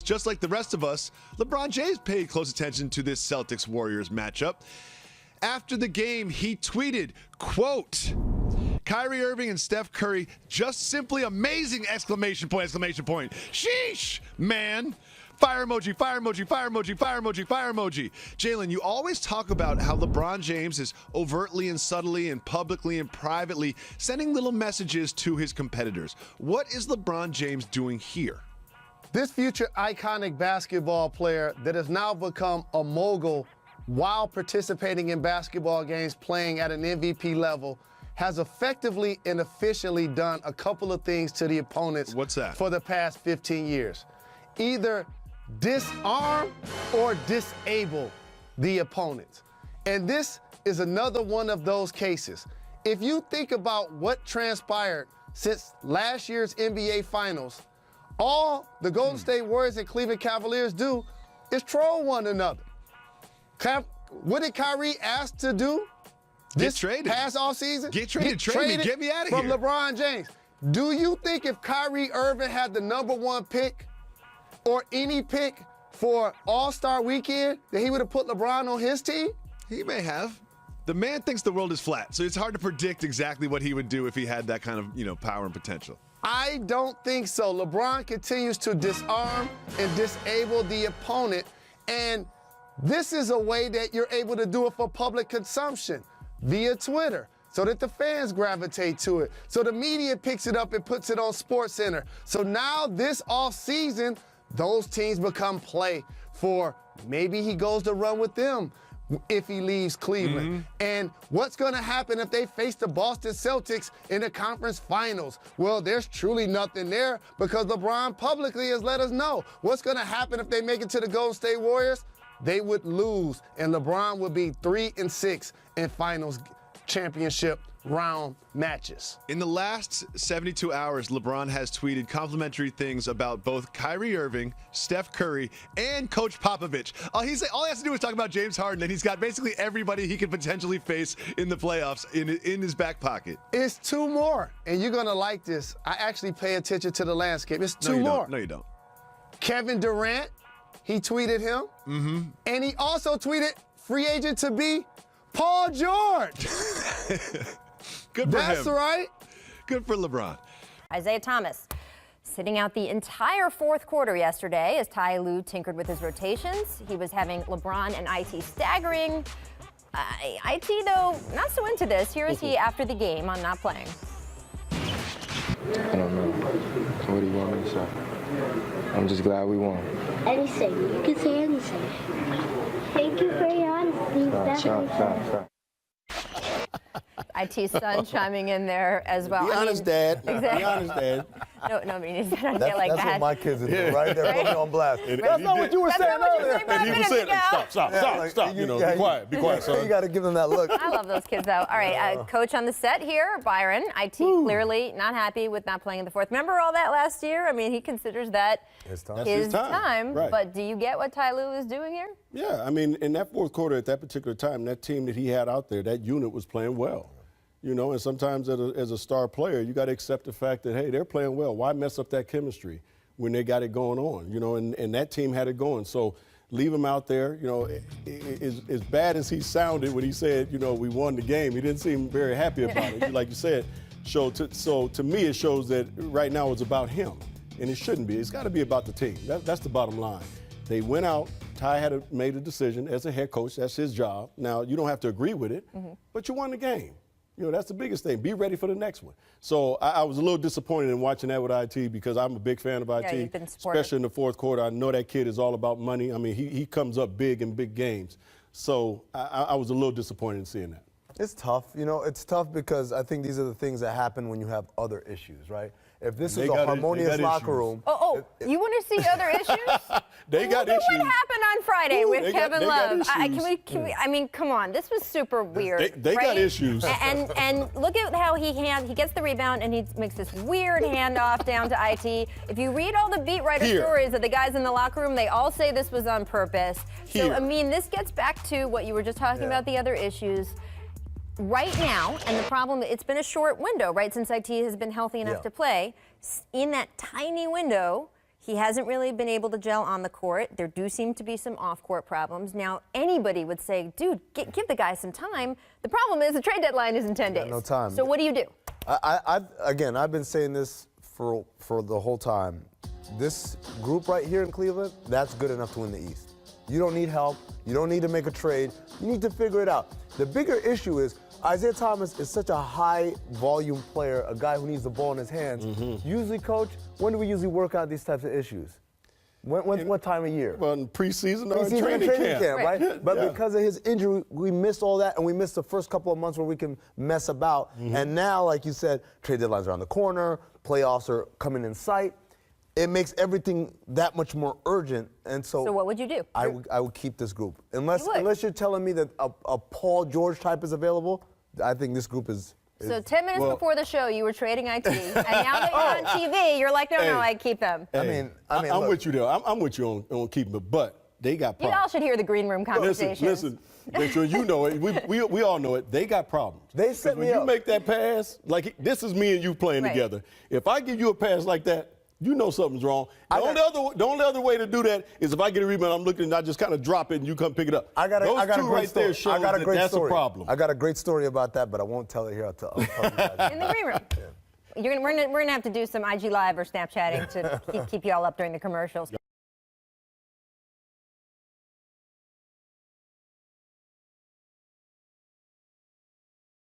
Just like the rest of us, LeBron James paid close attention to this Celtics-Warriors matchup. After the game, he tweeted, quote, Kyrie Irving and Steph Curry, just simply amazing, exclamation point, exclamation point. Sheesh, man. Fire emoji, fire emoji, fire emoji, fire emoji, fire emoji. Jalen, you always talk about how LeBron James is overtly and subtly and publicly and privately sending little messages to his competitors. What is LeBron James doing here? This future iconic basketball player that has now become a mogul while participating in basketball games, playing at an MVP level, has effectively and efficiently done a couple of things to the opponents. What's that? For the past 15 years. Either disarm or disable the opponents. And this is another one of those cases. If you think about what transpired since last year's NBA Finals, all the Golden State Warriors and Cleveland Cavaliers do is troll one another. What did Kyrie ask to do this past offseason? Get traded, trade me, get me out of from here. LeBron James. Do you think if Kyrie Irving had the #1 pick or any pick for All-Star Weekend that he would have put LeBron on his team? He may have. The man thinks the world is flat, so it's hard to predict exactly what he would do if he had that kind of, power and potential. I don't think so. LeBron continues to disarm and disable the opponent, and this is a way that you're able to do it for public consumption via Twitter so that the fans gravitate to it, so the media picks it up and puts it on SportsCenter. So now this offseason, those teams become play for maybe he goes to run with them if he leaves Cleveland. And what's going to happen if they face the Boston Celtics in the conference finals? Well, there's truly nothing there because LeBron publicly has let us know. What's going to happen if they make it to the Golden State Warriors? They would lose, and LeBron would be 3-6 in finals championship round matches. In the last 72 hours, LeBron has tweeted complimentary things about both Kyrie Irving, Steph Curry, and Coach Popovich. All he has to do is talk about James Harden, and he's got basically everybody he could potentially face in the playoffs in his back pocket. It's two more, and you're going to like this. I actually pay attention to the landscape. It's two more. No, you don't. Kevin Durant, he tweeted him, and he also tweeted free agent to be Paul George. Good for him. That's right. Good for LeBron. Isaiah Thomas sitting out the entire fourth quarter yesterday as Ty Lue tinkered with his rotations. He was having LeBron and IT staggering. IT, though, not so into this. Here is he after the game on not playing. I don't know. What do you want me to say? I'm just glad we won. Anything. You can say anything. Thank you for your honesty. Stop. IT's son chiming in there as well. Be honest, Dad. Exactly. Be honest, Dad. No, I mean, he's not get like that's that. what my kids are doing, right? They're putting me on blast. That's not what you were saying earlier. And he was saying, stop. Be quiet, son. You got to give them that look. I love those kids, though. All right, coach on the set here, Byron. IT clearly not happy with not playing in the fourth. Remember all that last year? I mean, he considers that his time. Right. But do you get what Ty Lue is doing here? Yeah, I mean, in that fourth quarter at that particular time, that team that he had out there, that unit was playing well. And sometimes as a star player, you got to accept the fact that, hey, they're playing well. Why mess up that chemistry when they got it going on? And that team had it going. So leave him out there. As bad as he sounded when he said, we won the game, he didn't seem very happy about it. Like you said, so to me, it shows that right now it's about him. And it shouldn't be. It's got to be about the team. That's the bottom line. They went out. Ty made a decision as a head coach. That's his job. Now, you don't have to agree with it, but you won the game. That's the biggest thing. Be ready for the next one. So I was a little disappointed in watching that with IT because I'm a big fan of IT, you've been supportive. Especially in the fourth quarter. I know that kid is all about money. I mean, he comes up big in big games. So I was a little disappointed in seeing that. It's tough. It's tough because I think these are the things that happen when you have other issues, right? If this is a harmonious locker room. You want to see other issues? They got issues. What happened on Friday with Kevin Love? Can we? I mean, come on. This was super weird. They got issues. And look at how he gets the rebound and he makes this weird handoff down to IT. If you read all the beat writer stories of the guys in the locker room, they all say this was on purpose. So I mean, this gets back to what you were just talking about, the other issues. Right now, and the problem, it's been a short window, right, since IT has been healthy enough to play. In that tiny window, He hasn't really been able to gel on the court. There do seem to be some off-court problems. Now, anybody would say, dude, give the guy some time. The problem is the trade deadline is in 10 days. No time. So what do you do? I've been saying this for the whole time. This group right here in Cleveland, that's good enough to win the East. You don't need help. You don't need to make a trade. You need to figure it out. The bigger issue is Isaiah Thomas is such a high-volume player, a guy who needs the ball in his hands. Usually, Coach, when do we usually work out these types of issues? What time of year? Well, in preseason or Preseason training camp, right? But because of his injury, we missed all that, and we missed the first couple of months where we can mess about. And now, like you said, trade deadline's around the corner, playoffs are coming in sight. It makes everything that much more urgent, and so what would you do? I would keep this group. Unless you're telling me that a Paul George type is available, I think this group is. So 10 minutes before the show, you were trading IT, and now that you're on TV, you're like, no, I'd keep them. I'm with you there. I'm with you on keeping it, but they got problems. You all should hear the green room conversations. Listen, make sure you know it. We all know it. They got problems. They set me when up. you make that pass, like this is me and you playing together. If I give you a pass like that, you know something's wrong. The only other way to do that is if I get a rebound, I'm looking and I just kind of drop it and you come pick it up. I got a great story. There shows that's a problem. I got a great story about that, but I won't tell it here. I'll tell you guys. In the green room. We're gonna have to do some IG Live or Snapchatting to keep you all up during the commercials.